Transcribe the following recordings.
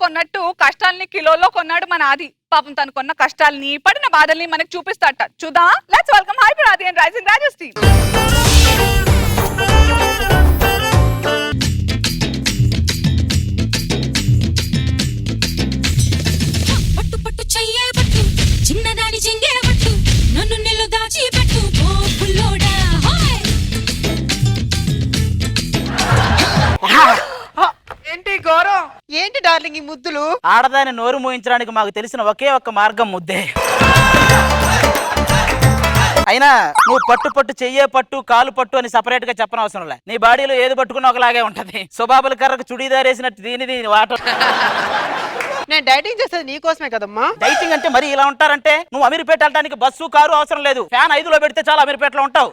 కొన్నట్టు కష్టాల్ని కిలోలో కొన్నాడు మన ఆది. పాపం తను కొన్న కష్టాల్ని పడిన బాధల్ని మనకు చూపిస్తాట. చూద్దాం. లెట్స్ వెల్కమ్ హైపర్ ఆది అండ్ రైజింగ్ రాజేష్ టీమ్. పట్టు పట్టు చెయ్యే పట్టు చిన్నదాని చెంగే పట్టు నన్ను నిల్లు దాచి పెట్టు ఓ పుల్లోడా హాయ్. ఏంటి గౌరవం? ఏంటి డార్లింగ్ ఈ ముద్దులు? ఆడదాన్ని నోరు మూయించడానికి మాకు తెలిసిన ఒకే ఒక్క మార్గం ముద్దే. అయినా నువ్వు పట్టు పట్టు చెయ్యే పట్టు కాలు పట్టు అని సపరేట్ గా చెప్పనవసరం లే. నీ బాడీలో ఏది పట్టుకున్నా ఒకలాగే ఉంటది. సుబాబుల కర్రకు చుడీదార్ వేసినట్టు దీనిది వాటర్. నేను డైటింగ్ చేసేది నీకోసమే కదమ్మా. డైటింగ్ అంటే మరి ఇలా ఉంటారంటే నువ్వు అమీర్పేట వెళ్ళడానికి బస్సు కారు అవసరం లేదు. ఫ్యాన్ 5లో పెడితే చాలా అమీర్పేటలో ఉంటావు.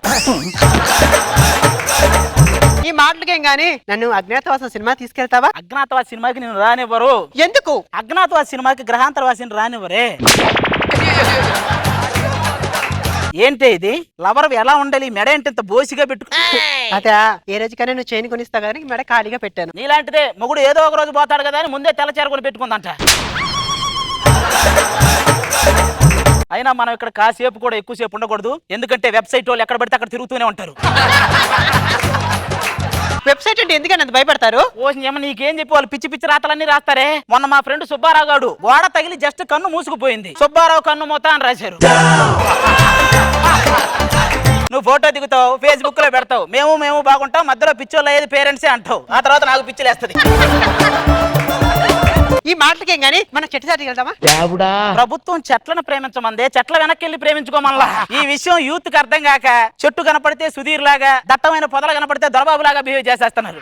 ఈ మాటలకేం గానీ నన్ను అజ్ఞాతవాసం సినిమా తీసుకెళ్తావా? అజ్ఞాతవాసి సినిమాకి నేను రానివ్వరు. ఎందుకు? అజ్ఞాతవాసి సినిమాకి గ్రహాంతరవాసిని రానివ్వరే. ఏంటి ఇది? లవర్ ఎలా ఉండాలి? మెడ ఏంటి ఇంత బోసిగా పెట్టుకో. అదా ఏ రోజుకైనా నువ్వు చైన్ కొనిస్తావు కదా, మెడ ఖాళీగా పెట్టాను. నీలాంటిదే మొగుడు ఏదో ఒక రోజు పోతాడు కదా అని ముందే తెల్లచీర కొని పెట్టుకుందంట. అయినా మనం ఇక్కడ కాసేపు కూడా ఎక్కువసేపు ఉండకూడదు. ఎందుకంటే వెబ్సైట్ వాళ్ళు ఎక్కడ పడితే అక్కడ తిరుగుతూనే ఉంటారు. వెబ్సైట్ అంటే ఎందుకని అంత భయపడతారు? ఏమో నీకేం చెప్పి వాళ్ళు పిచ్చి పిచ్చి రాతలన్నీ రాస్తారే. మొన్న మా ఫ్రెండ్ సుబ్బారావు గాడు గోడ తగిలి జస్ట్ కన్ను మూసుకుపోయింది. సుబ్బారావు కన్ను మూత అని రాశారు. నువ్వు ఫోటో దిగుతావు, ఫేస్బుక్ లో పెడతావు, మేము బాగుంటాం, మధ్యలో పిచ్చోళ్ళు అయ్యేది పేరెంట్సే అంటావు. ఆ తర్వాత నాకు పిచ్చిలేస్తుంది. ఈ మాటలకేం గానీ మనం చెట్టు చాటుకి వెళ్దామా? ప్రభుత్వం చెట్లను ప్రేమించమందే, చెట్ల వెనక్కి వెళ్ళి ప్రేమించుకోమల్లా. ఈ విషయం యూత్ కి అర్థం కాక చెట్టు కనపడితే సుధీర్ లాగా, దట్టమైన పొదలు కనపడితే దొరబాబు లాగా బిహేవ్ చేసేస్తున్నారు.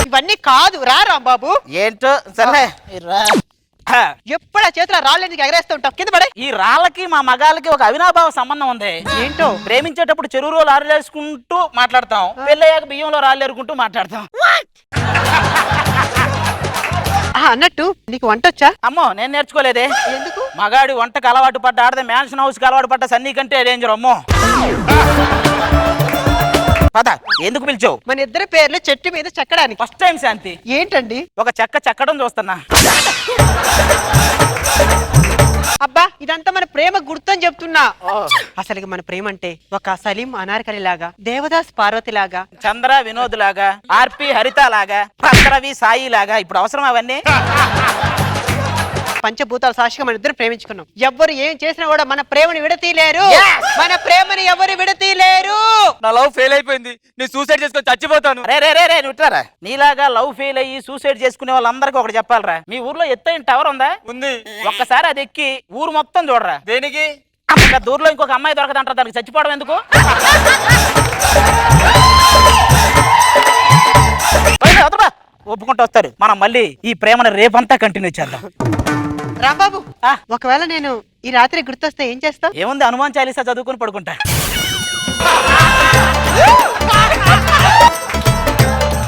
ఇవన్నీ కాదు రా రాంబాబు. ఏంటో సరే ఎప్పుడు ఆ చేతిలో రాళ్ళెందుకు ఎగరేస్తూ ఉంటావు? కింద పడే. ఈ రాళ్ళకి మా మగాళ్ళకి ఒక అవినాభావ సంబంధం ఉంది. ఏంటో? ప్రేమించేటప్పుడు చెరువులో రాళ్ళేసుకుంటూ మాట్లాడతాం, పెళ్ళయ్యాక బియ్యంలో రాళ్ళేరుకుంటూ మాట్లాడతాం. అన్నట్టు నీకు వంట వచ్చా? అమ్మో నేను నేర్చుకోలేదే. ఎందుకు? మగాడి వంటకు అలవాటు పడ్డ ఆడదే మ్యాన్షన్ హౌస్ కి అలవాటు పడ్డ సన్నీ కంటే డేంజర్. అమ్మో పద. ఎందుకు పిలిచావు? మన ఇద్దరి పేర్లు చెట్టు మీద చెక్కడానికి. ఫస్ట్ టైం శాంతి. ఏంటండి? ఒక చెక్క చెక్కడం చూస్తున్నా. అబ్బా ఇదంతా మన ప్రేమ గుర్తని చెప్తున్నా. అసలు మన ప్రేమ అంటే ఒక సలీం అనార్కలి లాగా, దేవదాస్ పార్వతి లాగా, చంద్ర వినోద్ లాగా, ఆర్పి హరిత లాగా, పత్రవి సాయి లాగా. ఇప్పుడు అవసరం అవన్నీ? పంచభూతాల సాక్షిగా మన ఇద్దరు ప్రేమించుకున్నాం. ఎవ్వరు ఏం చేసినా కూడా మన ప్రేమని విడతీయలేరు. మన ప్రేమని ఎవరు విడతీయలేరు. నా లవ్ ఫెయిల్ అయిపోయింది, నేను సూసైడ్ చేసుకొని చచ్చిపోతాను. రే నుట్టారా? నీలాగా లవ్ ఫెయిల్ అయ్యి సూసైడ్ చేసుకునే వాళ్ళందరికీ ఒకటి చెప్పాలరా. మీ ఊర్లో ఎత్తైన టవర్ ఉందా? ఉంది. ఒక్కసారి అది ఎక్కి ఊరు మొత్తం చూడరా. దేనికి? దూరంలో ఇంకొక అమ్మాయి దొరకదంటారు, దానికి చచ్చిపోవడం ఎందుకు? ఒప్పుకుంటూ వస్తారు. మనం మళ్ళీ ఈ ప్రేమను రేపంతా కంటిన్యూ చేద్దాం. రాంబాబు ఒకవేళ నేను ఈ రాత్రి గుర్తొస్తే ఏం చేస్తావు? ఏముంది, హనుమాన్ చాలీసా చదువుకుని పడుకుంటా.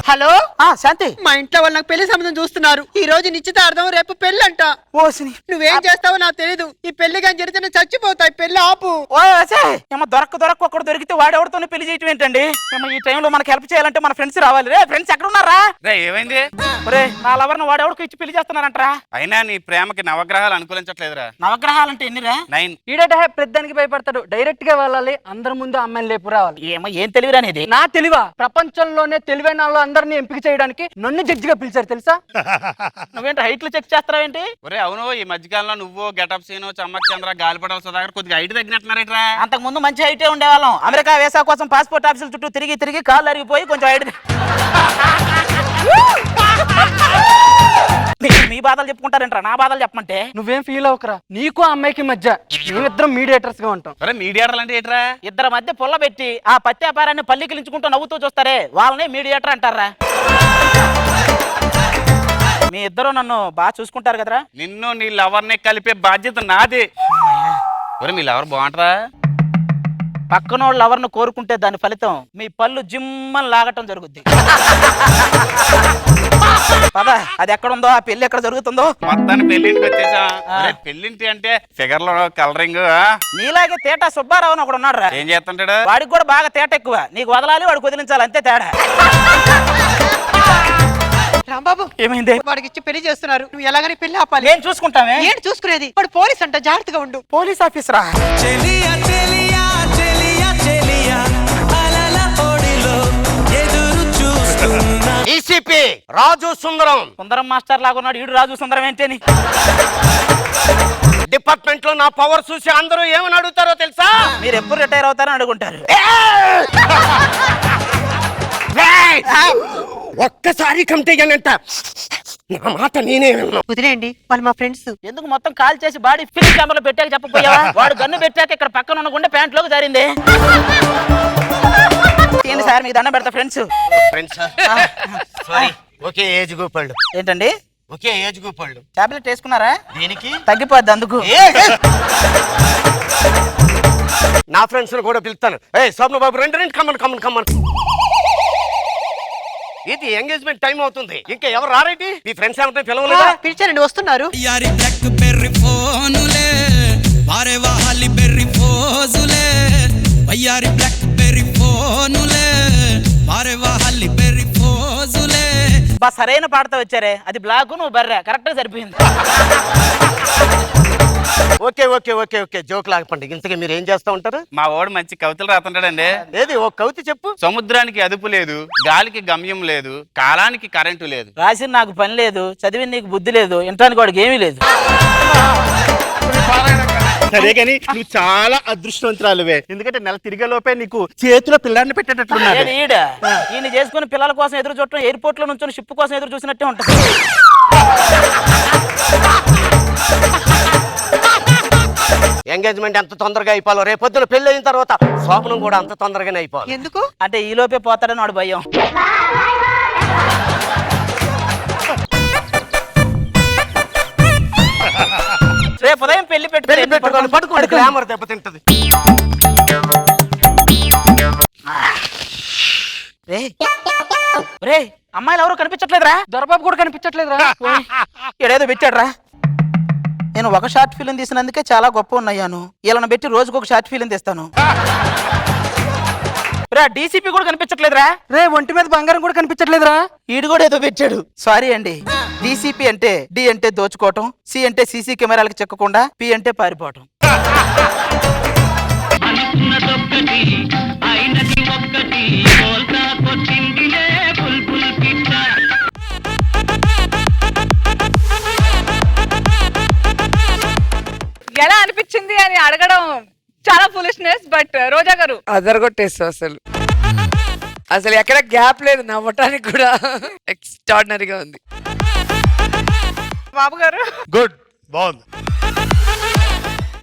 హలో శాంతి, మా ఇంట్లో వాళ్ళు నాకు పెళ్లి సంబంధం చూస్తున్నారు. ఈ రోజు నిశ్చితార్థం, రేపు పెళ్లి అంట. నువ్వేం చేస్తావో నాకు తెలీదు. ఈ పెళ్లి కానీ జరిగితే నేను చచ్చిపోతాయి. పెళ్లి ఆపు. దొరక్క ఒకడు దొరికితే వాడెవడితోనే పెళ్లి చేయటం ఏంటండి? ఈ టైంలో మనకి హెల్ప్ చేయాలంటే మన ఫ్రెండ్స్ రావాలి. రే ఫ్రెండ్స్ ఎక్కడ ఉన్నారా? ఏమైంది? నా లవర్ను వాడెవడికి ఇచ్చి పెళ్లి చేస్తున్నారంటరా. అయినా నీ ప్రేమకి నవగ్రహాలు అనుకూలించట్లేదురా. నవగ్రహాలంటే ఎన్నిరా? 9. ఈడట పెద్దానికి భయపడతాడు. డైరెక్ట్ గా వెళ్ళాలి, అందరి ముందు అమ్మాయిని లేపు రావాలి. ఏం తెలివిరా అనేది? నా తెలివా? ప్రపంచంలోనే తెలివైన అందరినీ ఎంపిక చేయడానికి నన్ను జడ్జిగా పిలిచారు తెలుసా? నువ్వేంటి హైట్లు చెక్ చేస్తావేంటి? ఒరే అవును, ఈ మధ్యకాలంలో నువ్వు గెటప్ సీను, చమ్మక్ చంద్ర, గాలిపటాల సుధాకర్ కొద్దిగా హైట్ తగ్గినట్టున్నారేట్రా. అంతకు ముందు మంచి హైటే ఉండేవాళ్ళం. అమెరికా వీసా కోసం పాస్పోర్ట్ ఆఫీసుల చుట్టూ తిరిగి కాళ్ళు అరిగిపోయి కొంచెం హైట్. మీ బాధలు చెప్పుకుంటారంటారా, నా బాధలు చెప్పమంటే? నువ్వేం ఫీల్ అవ్వకరా. నీకు ఆ అమ్మాయికి మధ్య మేమిద్దరం మీడియేటర్స్ గా ఉంటాం. ఒరే మీడియేటర్లు అంటే ఏంట్రా? ఇద్దరి మధ్య పుల్ల పెట్టి ఆ పత్తి వ్యాపారాన్ని పల్లికిలించుకుంటూ నవ్వుతూ చూస్తారే, వాళ్ళని మీడియేటర్ అంటారా. మీ ఇద్దరు నన్ను బాగా చూసుకుంటారు కదరా. నిన్ను నీ లవర్ని కలిపే బాధ్యత నాది. ఒరే మీ లవర్ బాగుంటారా? పక్కనోళ్ళు లవర్ను కోరుకుంటే దాని ఫలితం మీ పళ్ళు జిమ్మని లాగటం జరుగుద్ది. పదా అది ఎక్కడుందో, ఆ పెళ్లి ఎక్కడ జరుగుతుందో. మొత్తాన్ని పెళ్లింటికి వచ్చేసా. పెళ్లింటి అంటే ఫిగర్ లో కలరింగ్. నీలాగే తేటా సుబ్బారావు అని ఒకడు ఉన్నాడు రా. ఏం చేస్తుంటాడు? వాడికి కూడా బాగా తేట ఎక్కువ. నీకు వదలాలి, వాడికి వదిలించాలి, అంతే తేడా. రాంబాబు ఏమైంది? వాడికి ఇచ్చి పెళ్లి చేస్తున్నారు, నువ్వు ఎలాగని పెళ్లి ఆపాలి. నేను చూసుకుంటామే. ఏంటి చూసుకునేది? వాడు పోలీస్ అంట, జాగ్రత్తగా ఉండు. పోలీస్ ఆఫీసరా? ఈసీపీ రాజు సుందరం. సుందరం మాస్టర్ లాగా ఉన్నాడు ఈడు. రాజు సుందరం ఏంటని డిపార్ట్మెంట్ లో నా పవర్ చూసి అందరూ ఏమని అడుగుతారో తెలుసా? మీరు ఎప్పుడు రిటైర్ అవుతారని అడుగుంటారు. ఒక్కసారి కంటేయనంట, నా మాట నేనే విన్నా. వదిలేయండి, వాళ్ళు మా ఫ్రెండ్స్. ఎందుకు మొత్తం కాల్ చేసి బాడీ ఫిలిం కెమెరాలో పెట్టాక చెప్పపోయావా? వాడు గన్ను పెట్టాక ఇక్కడ పక్కన ఉన్న గుండె ప్యాంట్ లోకి జారింది. ఏంటి సార్ మీకు దండం పెడతా ఫ్రెండ్స్. ఫ్రెండ్స్ సారీ, ఒకే ఏజ్ గ్రూప్ వాళ్ళు. ఏంటండి? ఒకే ఏజ్ గ్రూప్ వాళ్ళు. టాబ్లెట్ వేసుకున్నారా? దీనికి తగ్గిపోద్ది అందుకు. నా ఫ్రెండ్స్ కూడా పిలుస్తాను. ఏ స్వప్న బాబు రెండు రెండు కమ్మన్ కమ్మన్ కమ్మన్. ఇది ఎంగేజ్మెంట్ టైం అవుతుంది, ఇంకా ఎవరు రారేటి? మీ ఫ్రెండ్స్ ఏమంటే పిలవలేదా? పిలిచారండి, వస్తున్నారు. यारी ब्लैकबेरी फोनुले मारे वाली बेरी फोजुले यारी ब्लैकबेरी फोनुले मारे वाली बेरी फोजुले. బా సరైన పాడతా వచ్చారే, అది బ్లాక్ నువ్వు బర్రా, కరెక్ట్ గా సరిపోయింది. Okay okay okay okay joke లాగపండి. ఇంతకీ మీరు ఏం చేస్తా ఉంటారు? మా వాడు మంచి కవితలు రాస్తుంటాడండి. ఏది ఒక కవిత చెప్పు. సముద్రానికి అదుపు లేదు, గాలికి గమ్యం లేదు, కాలానికి కరెంటు లేదు. రాసిన నాకు పని లేదు, చదివి నీకు బుద్ధి లేదు, ఇంటానికి వాడికి ఏమీ లేదు. సరే కానీ నువ్వు చాలా అదృష్టవంతురాలువే, ఎందుకంటే నెల తిరిగే లోపే నీకు చేతిలో పిల్లాన్ని పెట్టేటట్లున్నాడు. ఏది ఈడ? ఈయన చేసుకుని పిల్లల కోసం ఎదురు చూడటం ఎయిర్పోర్ట్ లో నుంచి షిప్ కోసం ఎదురు చూసినట్టే ఉంటుంది. ఎంగేజ్మెంట్ ఎంత తొందరగా అయిపోవాలో, రేపొద్దున పెళ్లి అయిన తర్వాత శోభనం కూడా అంత తొందరగానే అయిపోవాలి. ఎందుకు? అంటే ఈ లోపే పోతాడని వాడు భయం. రేపు ఉదయం పెళ్లి పెట్టుకోవాలి, పడుకోండి, గ్లామర్ దెబ్బతింటది. రే అమ్మాయిలు ఎవరు కనిపించట్లేదురా? దొరబాబు కూడా కనిపించట్లేదురా. ఏడేదో పెట్టాడ్రా. నేను ఒక షార్ట్ ఫిలిం తీసినందుకే చాలా గొప్ప ఉన్నాయాను. ఇలా పెట్టి రోజుకు ఒక షార్ట్ ఫిలిం తీస్తాను. రా డీసీపీ కూడా కనిపించట్లేదురా. రే ఒంటి మీద బంగారం కూడా కనిపించట్లేదురా. ఈడు కూడా ఏదో పెట్టాడు. సారీ అండి. డీసీపీ అంటే డి అంటే దోచుకోవటం, సి అంటే సీసీ కెమెరాలకు చెక్కకుండా, పి అంటే పారిపోవటం. ఎలా అనిపించింది అని అడగడం చాలా ఫులిష్నెస్. బట్ రోజా గారు అదరగొట్టేస్తావు అసలు. అసలు ఎక్కడ గ్యాప్ లేదు, నవ్వటానికి కూడా ఎక్స్ట్రాడినరీగా ఉంది. బాబు గారు గుడ్, బాగుంది.